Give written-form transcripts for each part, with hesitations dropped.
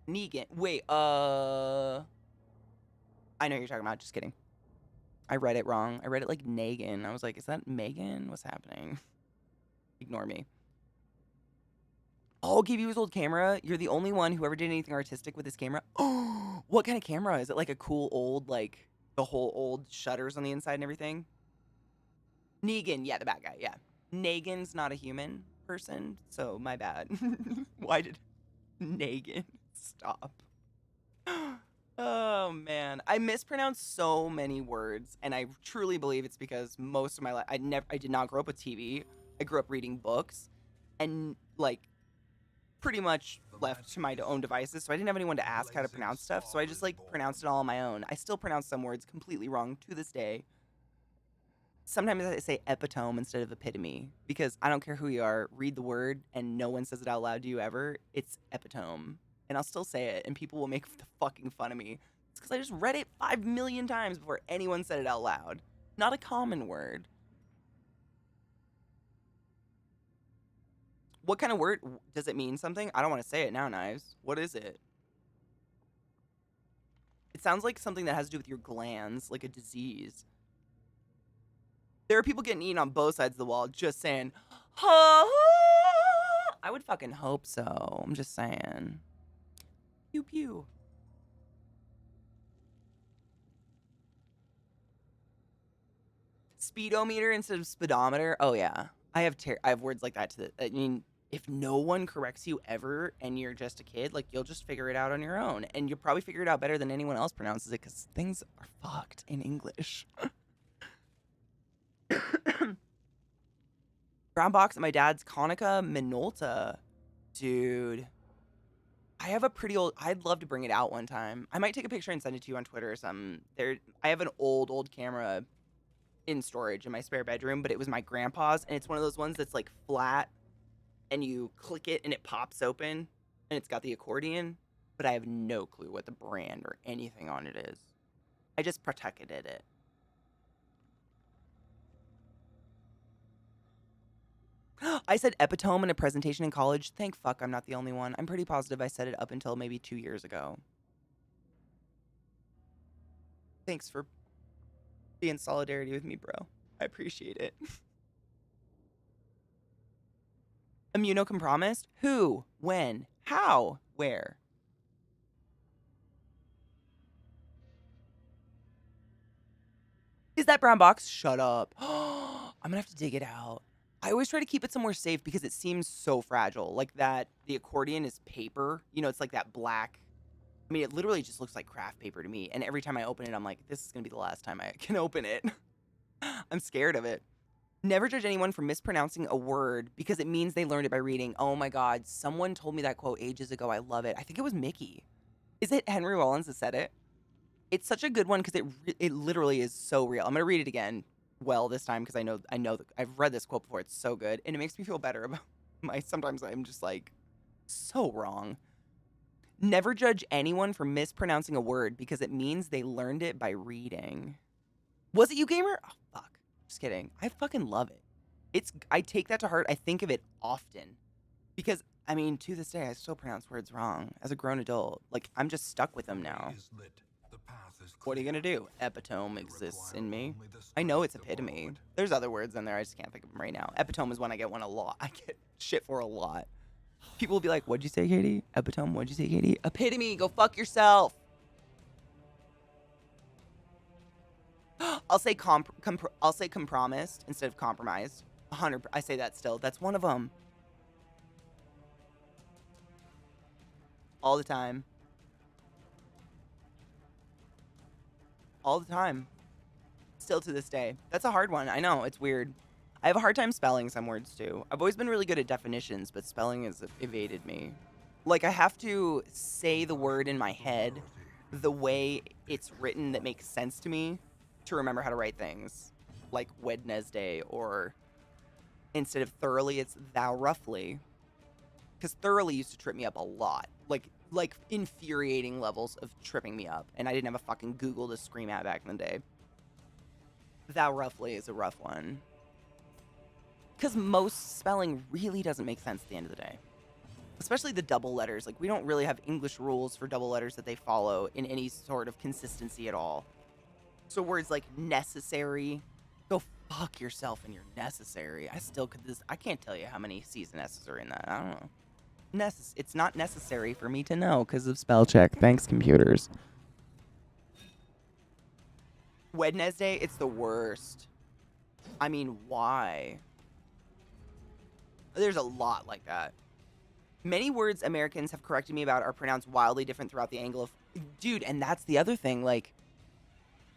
Negan. Wait, I know what you're talking about. Just kidding. I read it wrong. I read it like Negan. I was like, is that Megan? What's happening? Ignore me. I'll give you his old camera. You're the only one who ever did anything artistic with his camera. Oh, what kind of camera? Is it like a cool old, like the whole old shutters on the inside and everything? Negan. Yeah, the bad guy. Yeah. Negan's not a human person, so my bad. Why did Negan stop? Oh man, I mispronounce so many words, and I truly believe it's because most of my life I did not grow up with TV. I grew up reading books, and like pretty much left to my own devices. So I didn't have anyone to ask how to pronounce stuff. So I just like pronounced it all on my own. I still pronounce some words completely wrong to this day. Sometimes I say epitome instead of epitome because I don't care who you are. Read the word, and no one says it out loud to you ever. It's epitome, and I'll still say it, and people will make the fucking fun of me. It's because I just read it 5 million times before anyone said it out loud. Not a common word. What kind of word does it mean? Something? I don't want to say it now, Knives. What is it? It sounds like something that has to do with your glands, like a disease. There are people getting eaten on both sides of the wall, just saying, I would fucking hope so. I'm just saying. Pew pew. Speedometer instead of speedometer. Oh yeah, I have words like that I mean, if no one corrects you ever, and you're just a kid, like you'll just figure it out on your own, and you'll probably figure it out better than anyone else pronounces it, because things are fucked in English. Brown box at my dad's Konica Minolta. Dude. I have a pretty old. I'd love to bring it out one time. I might take a picture and send it to you on Twitter or something. I have an old camera in storage in my spare bedroom, but it was my grandpa's, and it's one of those ones that's like flat, and you click it and it pops open, and it's got the accordion. But I have no clue what the brand or anything on it is. I just protected it. I said epitome in a presentation in college. Thank fuck I'm not the only one. I'm pretty positive I said it up until maybe 2 years ago. Thanks for being solidarity with me, bro. I appreciate it. Immunocompromised? Who? When? How? Where? Is that brown box? Shut up. I'm gonna have to dig it out. I always try to keep it somewhere safe because it seems so fragile. Like that, the accordion is paper. You know, it's like that black. I mean, it literally just looks like craft paper to me. And every time I open it, I'm like, this is gonna be the last time I can open it. I'm scared of it. Never judge anyone for mispronouncing a word because it means they learned it by reading. Oh my God, someone told me that quote ages ago. I love it. I think it was Mickey. Is it Henry Rollins that said it? It's such a good one because it literally is so real. I'm gonna read it again, well, this time, because I know I've read this quote before. It's so good, and it makes me feel better about my. Sometimes I'm just like so wrong. Never judge anyone for mispronouncing a word because it means they learned it by reading. Was it you, gamer? Oh fuck, just kidding. I fucking love it. I take that to heart. I think of it often because I mean, to this day, I still pronounce words wrong as a grown adult. Like I'm just stuck with them now. What are you gonna do? Epitome exists in me. I know it's epitome. There's other words in there. I just can't think of them right now. Epitome is one I get one a lot. I get shit for a lot. People will be like, "What'd you say, Katie? Epitome? What'd you say, Katie? Epitome. Go fuck yourself." I'll say I'll say compromised instead of compromised. 100. I say that still. That's one of them. All the time. All the time. Still to this day. That's a hard one. I know. It's weird. I have a hard time spelling some words too. I've always been really good at definitions, but spelling has evaded me. Like I have to say the word in my head the way it's written that makes sense to me to remember how to write things. Like Wednesday, or instead of thoroughly, it's thou roughly. Because thoroughly used to trip me up a lot. Like infuriating levels of tripping me up. And I didn't have a fucking Google to scream at back in the day. Thou roughly is a rough one. Because most spelling really doesn't make sense at the end of the day. Especially the double letters. Like, we don't really have English rules for double letters that they follow in any sort of consistency at all. So words like necessary, go fuck yourself and you're necessary. I still could I can't tell you how many C's and S's are in that. I don't know. It's not necessary for me to know because of spell check. Thanks, computers. Wednesday, it's the worst. I mean, why? There's a lot like that. Many words Americans have corrected me about are pronounced wildly different throughout the Anglo... Dude, and that's the other thing. Like,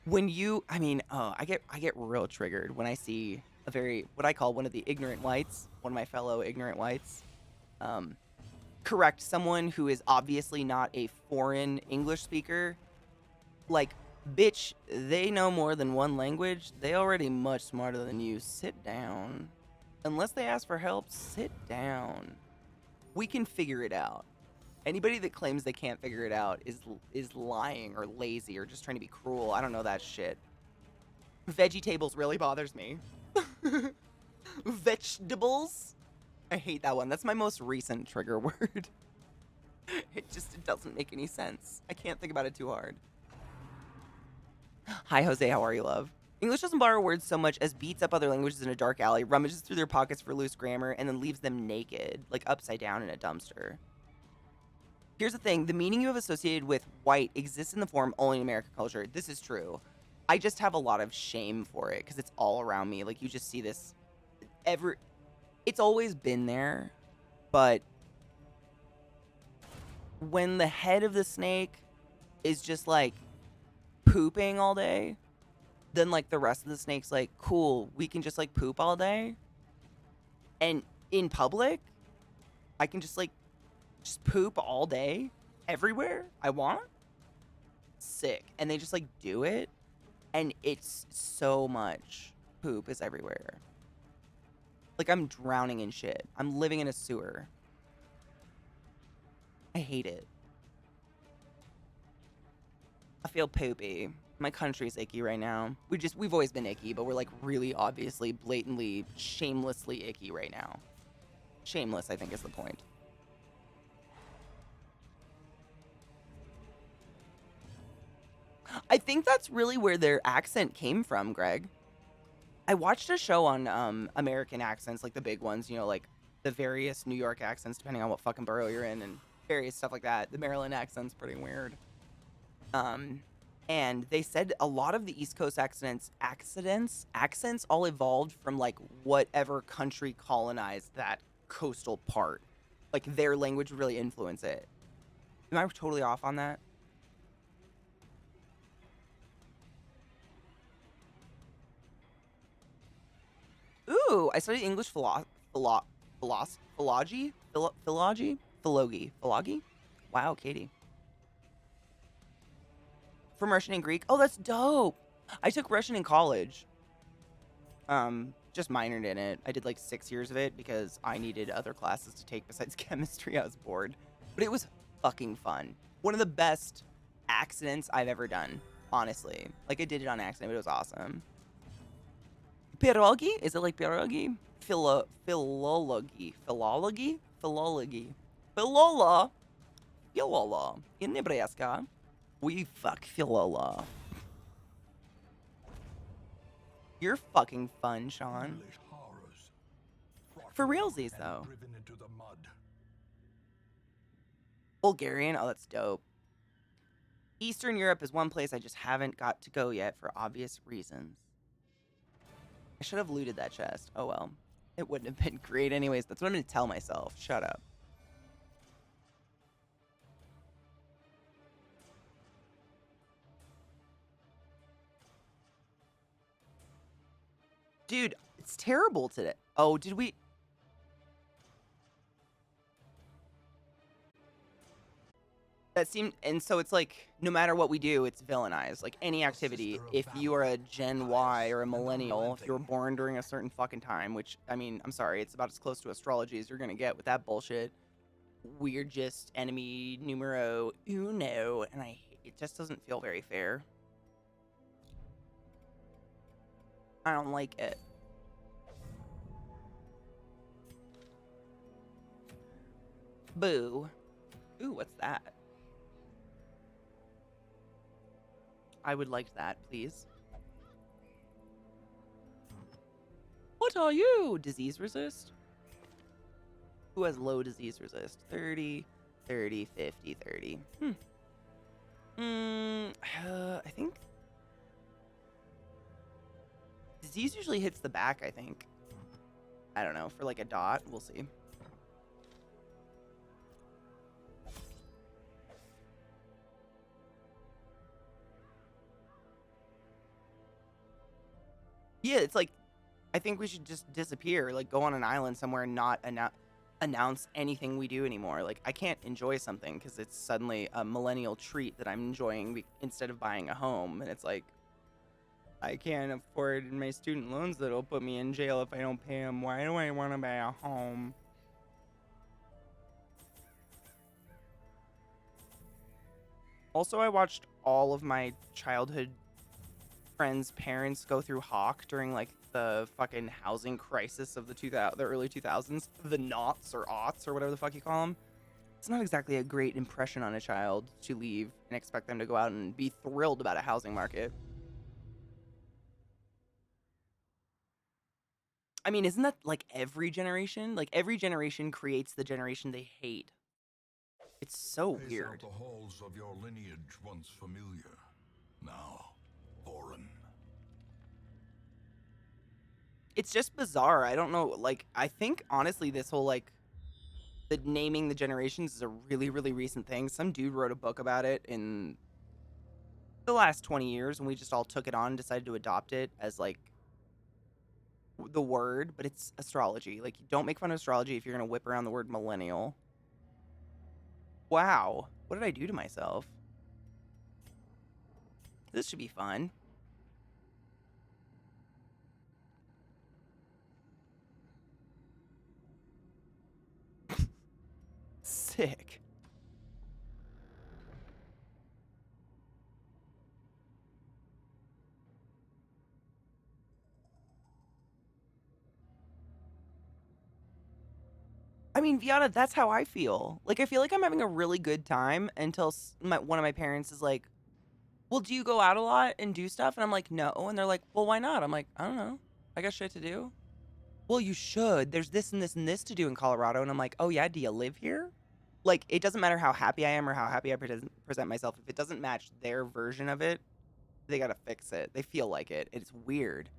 when you... I mean, I get real triggered when I see a very... What I call one of the ignorant whites, one of my fellow ignorant whites, correct someone who is obviously not a foreign English speaker. Like, bitch, they know more than one language. They already much smarter than you. Sit down. Unless they ask for help, sit down. We can figure it out. Anybody that claims they can't figure it out is lying or lazy or just trying to be cruel. I don't know that shit. Veggie tables really bothers me. Vegetables? I hate that one. That's my most recent trigger word. It doesn't make any sense. I can't think about it too hard. Hi, Jose. How are you, love? English doesn't borrow words so much as beats up other languages in a dark alley, rummages through their pockets for loose grammar, and then leaves them naked, like upside down in a dumpster. Here's the thing. The meaning you have associated with white exists in the form only in American culture. This is true. I just have a lot of shame for it because it's all around me. Like, you just see this it's always been there, but when the head of the snake is just, like, pooping all day, then, like, the rest of the snake's like, cool, we can just, like, poop all day. And in public, I can just, like, just poop all day everywhere I want. Sick. And they just, like, do it. And it's so much poop is everywhere. Like, I'm drowning in shit. I'm living in a sewer. I hate it. I feel poopy. My country's icky right now. We've always been icky, but we're, like, really obviously, blatantly, shamelessly icky right now. Shameless, I think, is the point. I think that's really where their accent came from, Greg. I watched a show on American accents, like the big ones, you know, like the various New York accents, depending on what fucking borough you're in, and various stuff like that. The Maryland accent's pretty weird. And they said a lot of the East Coast accents all evolved from, like, whatever country colonized that coastal part. Like, their language would really influence it. Am I totally off on that? Ooh, I studied English philology? Philology? Wow, Katie. From Russian and Greek? Oh, that's dope. I took Russian in college. Just minored in it. I did like 6 years of it because I needed other classes to take besides chemistry. I was bored. But it was fucking fun. One of the best accidents I've ever done, honestly. Like, I did it on accident, but it was awesome. Pierogi? Is it like pierogi? Philology. Philola. In Nebraska, we fuck Philola. You're fucking fun, Sean. For realsies, though. Bulgarian? Oh, that's dope. Eastern Europe is one place I just haven't got to go yet for obvious reasons. I should have looted that chest. Oh, well. It wouldn't have been great anyways. That's what I'm going to tell myself. Shut up. Dude, it's terrible today. Oh, did we... That seemed... And so it's like, no matter what we do, it's villainized. Like, any activity, if you are a Gen Y or a millennial, if you were born during a certain fucking time, which, I mean, I'm sorry, it's about as close to astrology as you're gonna get with that bullshit. We're just enemy numero uno, and it just doesn't feel very fair. I don't like it. Boo. Ooh, what's that? I would like that, please. What are you? Disease resist? Who has low disease resist? 30, 30, 50, 30. I think disease usually hits the back, I think. I don't know, for like a dot. We'll see. Yeah, it's like, I think we should just disappear, like go on an island somewhere and not announce anything we do anymore. Like, I can't enjoy something because it's suddenly a millennial treat that I'm enjoying instead of buying a home. And it's like, I can't afford my student loans that'll put me in jail if I don't pay them. Why do I want to buy a home? Also, I watched all of my childhood friends' parents go through Hawk during like the fucking housing crisis of the early 2000s, the noughts or aughts or whatever the fuck you call them. It's not exactly a great impression on a child to leave and expect them to go out and be thrilled about a housing market. I mean, isn't that like every generation? Like every generation creates the generation they hate. It's so Pace out weird. the halls of your lineage once familiar, now foreign. It's just bizarre. I don't know. Like, I think honestly, this whole like the naming the generations is a really, really recent thing. Some dude wrote a book about it in the last 20 years, and we just all took it on and decided to adopt it as like the word, but it's astrology. Like, don't make fun of astrology if you're going to whip around the word millennial. Wow. What did I do to myself? This should be fun. Sick. I mean, Viana, that's how I feel. Like, I feel like I'm having a really good time until one of my parents is like, well, do you go out a lot and do stuff? And I'm like, no. And they're like, well, why not? I'm like, I don't know. I got shit to do. Well, you should. There's this and this and this to do in Colorado. And I'm like, oh, yeah, do you live here? Like, it doesn't matter how happy I am or how happy I present myself. If it doesn't match their version of it, they got to fix it. They feel like it. It's weird.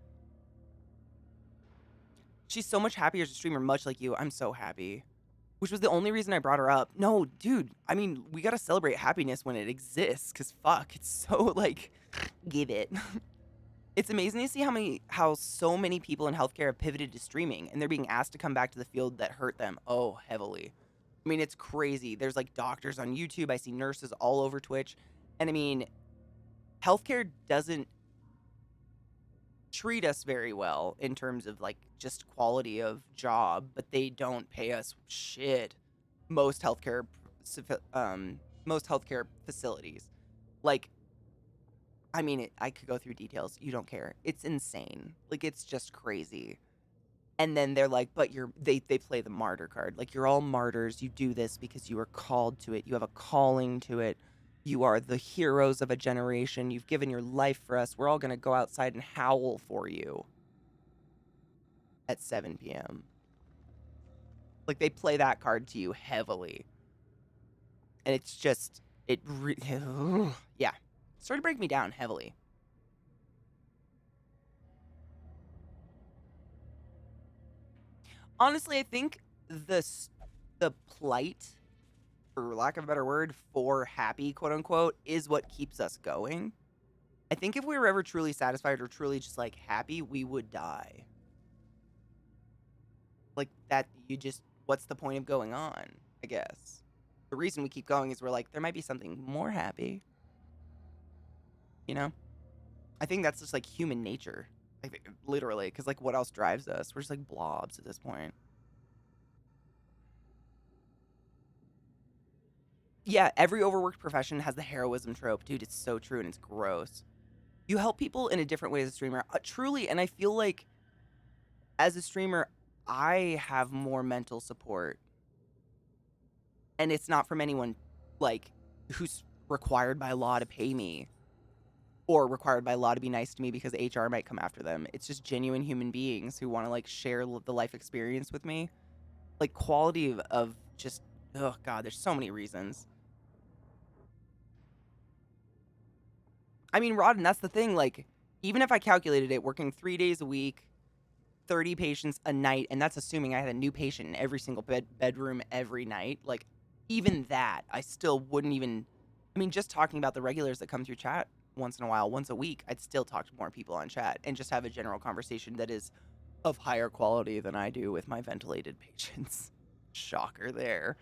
She's so much happier as a streamer, much like you. I'm so happy. Which was the only reason I brought her up. No, dude. I mean, we got to celebrate happiness when it exists. Because fuck, it's so like, give it. It's amazing to see how so many people in healthcare have pivoted to streaming and they're being asked to come back to the field that hurt them heavily. I mean, it's crazy. There's like doctors on YouTube. I see nurses all over Twitch. And I mean, healthcare doesn't treat us very well in terms of like just quality of job, but they don't pay us shit. Most healthcare most healthcare facilities. Like, I mean, I could go through details. You don't care. It's insane. Like, it's just crazy. And then they're like, but they play the martyr card. Like, you're all martyrs. You do this because you are called to it. You have a calling to it. You are the heroes of a generation. You've given your life for us. We're all going to go outside and howl for you at 7 p.m. Like, they play that card to you heavily. And it's just, yeah. Started to break me down heavily. Honestly, I think the plight, for lack of a better word, for happy, quote unquote, is what keeps us going. I think if we were ever truly satisfied or truly just like happy, we would die. Like that, what's the point of going on? I guess the reason we keep going is we're like, there might be something more happy. You know, I think that's just like human nature, like literally, because like what else drives us? We're just like blobs at this point. Yeah, every overworked profession has the heroism trope, dude. It's so true and it's gross. You help people in a different way as a streamer, truly, and I feel like as a streamer, I have more mental support. And it's not from anyone, like, who's required by law to pay me or required by law to be nice to me because HR might come after them. It's just genuine human beings who want to, like, share the life experience with me. Like, quality of just, oh, God, there's so many reasons. I mean, Rod, and that's the thing, like, even if I calculated it, working 3 days a week, 30 patients a night, and that's assuming I had a new patient in every single bedroom every night, like, even that, I still wouldn't even, I mean, just talking about the regulars that come through chat once in a while, once a week, I'd still talk to more people on chat and just have a general conversation that is of higher quality than I do with my ventilated patients. Shocker there.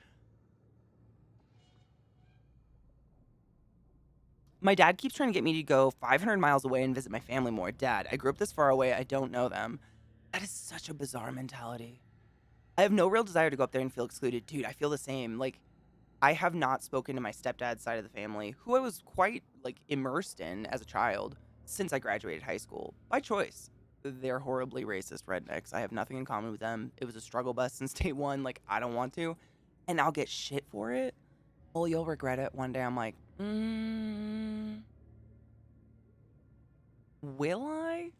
My dad keeps trying to get me to go 500 miles away and visit my family more. Dad, I grew up this far away. I don't know them. That is such a bizarre mentality. I have no real desire to go up there and feel excluded. Dude, I feel the same. Like, I have not spoken to my stepdad's side of the family, who I was quite, like, immersed in as a child since I graduated high school. By choice. They're horribly racist rednecks. I have nothing in common with them. It was a struggle bus since day one. Like, I don't want to. And I'll get shit for it. Well, you'll regret it. One day I'm like, will I?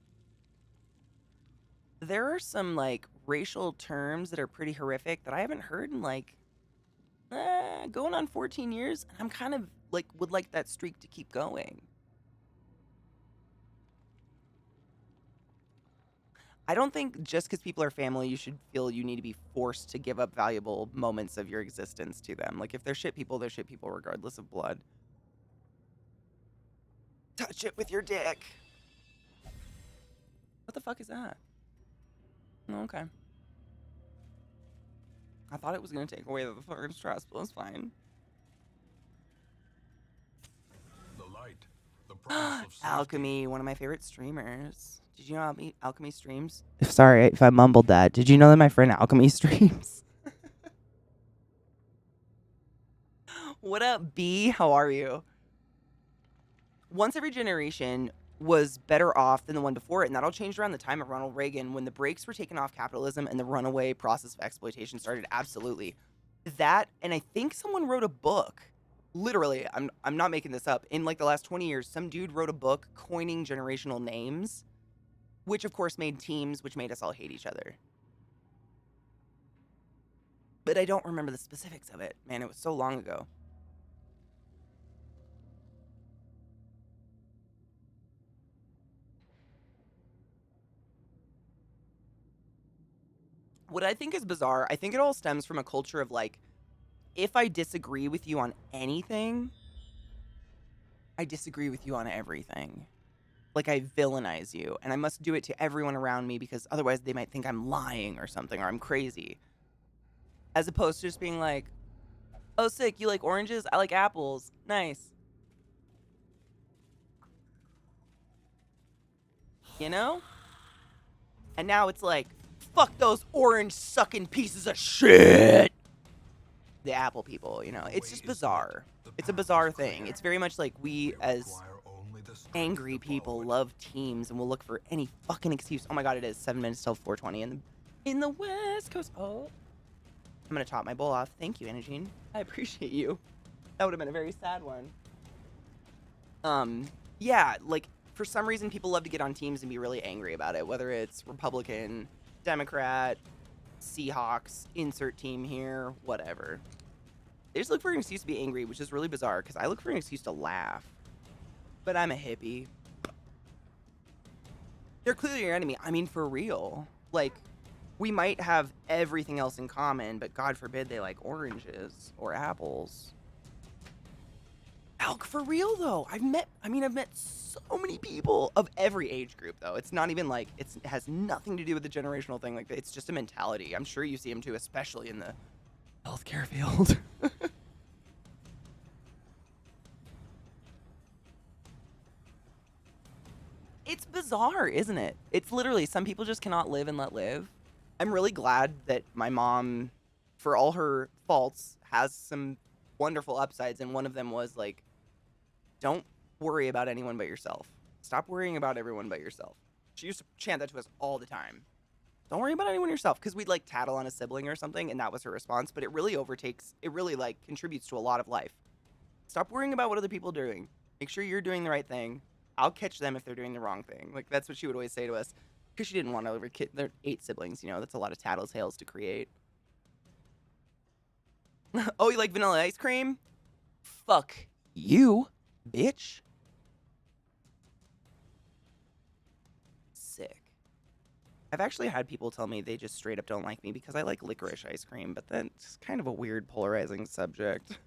There are some, like, racial terms that are pretty horrific that I haven't heard in, like, going on 14 years. And I'm kind of, like, would like that streak to keep going. I don't think just because people are family, you should feel you need to be forced to give up valuable moments of your existence to them. Like, if they're shit people, they're shit people regardless of blood. Touch it with your dick. What the fuck is that? Okay. I thought it was going to take away the fucking stress, but it's fine. The light, the promise of safety. Alchemy, one of my favorite streamers. Did you know Alchemy streams? Sorry if I mumbled that. Did you know that my friend Alchemy streams? What up, B? How are you? Once every generation was better off than the one before it, and that all changed around the time of Ronald Reagan when the brakes were taken off capitalism and the runaway process of exploitation started. Absolutely. That, and I think someone wrote a book. Literally, I'm not making this up. In like the last 20 years, some dude wrote a book coining generational names, which of course made teams, which made us all hate each other. But I don't remember the specifics of it. Man, it was so long ago. What I think is bizarre, I think it all stems from a culture of, like, if I disagree with you on anything, I disagree with you on everything. Like, I villainize you, and I must do it to everyone around me because otherwise they might think I'm lying or something, or I'm crazy. As opposed to just being like, oh, sick, you like oranges? I like apples. Nice. You know? And now it's like, fuck those orange sucking pieces of shit. The apple people, you know? It's just bizarre. It's a bizarre thing. It's very much like we as angry people love teams and will look for any fucking excuse. Oh my god, it is 7 minutes till 4:20 in the West Coast. Oh, I'm gonna top my bowl off. Thank you, Anagine. I appreciate you. That would have been a very sad one. Yeah, like, for some reason people love to get on teams and be really angry about it, whether it's Republican, Democrat, Seahawks, insert team here, whatever. They just look for an excuse to be angry, which is really bizarre because I look for an excuse to laugh. But I'm a hippie. They're clearly your enemy. I mean, for real. Like, we might have everything else in common, but God forbid they like oranges or apples. Alk, for real though. I've met so many people of every age group though. It's not even like, it has nothing to do with the generational thing. Like, it's just a mentality. I'm sure you see them too, especially in the healthcare field. It's bizarre, isn't it? It's literally, some people just cannot live and let live. I'm really glad that my mom, for all her faults, has some wonderful upsides, and one of them was, like, don't worry about anyone but yourself. Stop worrying about everyone but yourself. She used to chant that to us all the time. Don't worry about anyone yourself, because we'd like tattle on a sibling or something, and that was her response. But it really overtakes. It really like contributes to a lot of life. Stop worrying about what other people are doing. Make sure you're doing the right thing. I'll catch them if they're doing the wrong thing. Like that's what she would always say to us, because she didn't want to over kid. They're 8 siblings, you know. That's a lot of tattletales to create. Oh, you like vanilla ice cream? Fuck you, bitch. Sick. I've actually had people tell me they just straight up don't like me because I like licorice ice cream, but that's kind of a weird polarizing subject.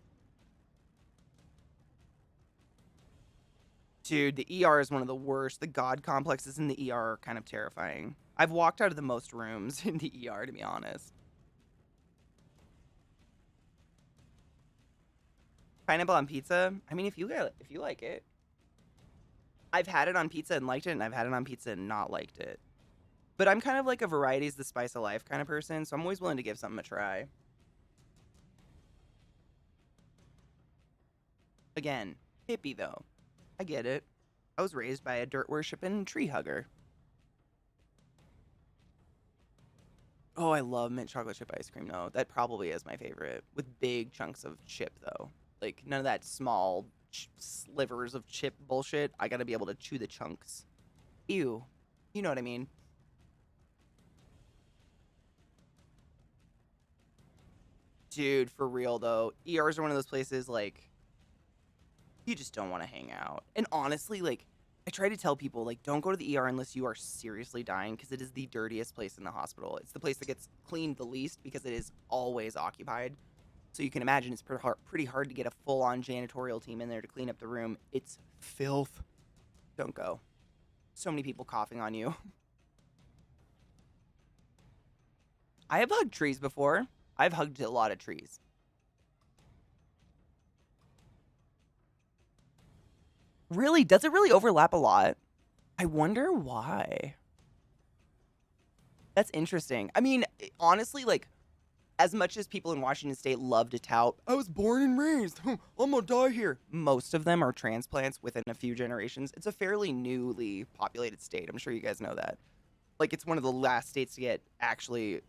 Dude, the ER is one of the worst. The god complexes in the ER are kind of terrifying. I've walked out of the most rooms in the ER, to be honest. Pineapple on pizza? I mean, if you like it. I've had it on pizza and liked it, and I've had it on pizza and not liked it. But I'm kind of like a variety's the spice of life kind of person, so I'm always willing to give something a try. Again, hippie though. I get it. I was raised by a dirt worshipping tree hugger. Oh, I love mint chocolate chip ice cream though. That probably is my favorite. With big chunks of chip though. Like none of that small slivers of chip bullshit. I gotta be able to chew the chunks. Ew. You know what I mean. Dude, for real though. ERs are one of those places like you just don't want to hang out. And honestly, like I try to tell people like don't go to the ER unless you are seriously dying because it is the dirtiest place in the hospital. It's the place that gets cleaned the least because it is always occupied. So you can imagine it's pretty hard to get a full-on janitorial team in there to clean up the room. It's filth. Don't go. So many people coughing on you. I have hugged trees before. I've hugged a lot of trees. Really? Does it really overlap a lot? I wonder why. That's interesting. I mean, honestly, like, as much as people in Washington State love to tout, I was born and raised, I'm gonna die here. Most of them are transplants within a few generations. It's a fairly newly populated state. I'm sure you guys know that. Like, it's one of the last states to get actually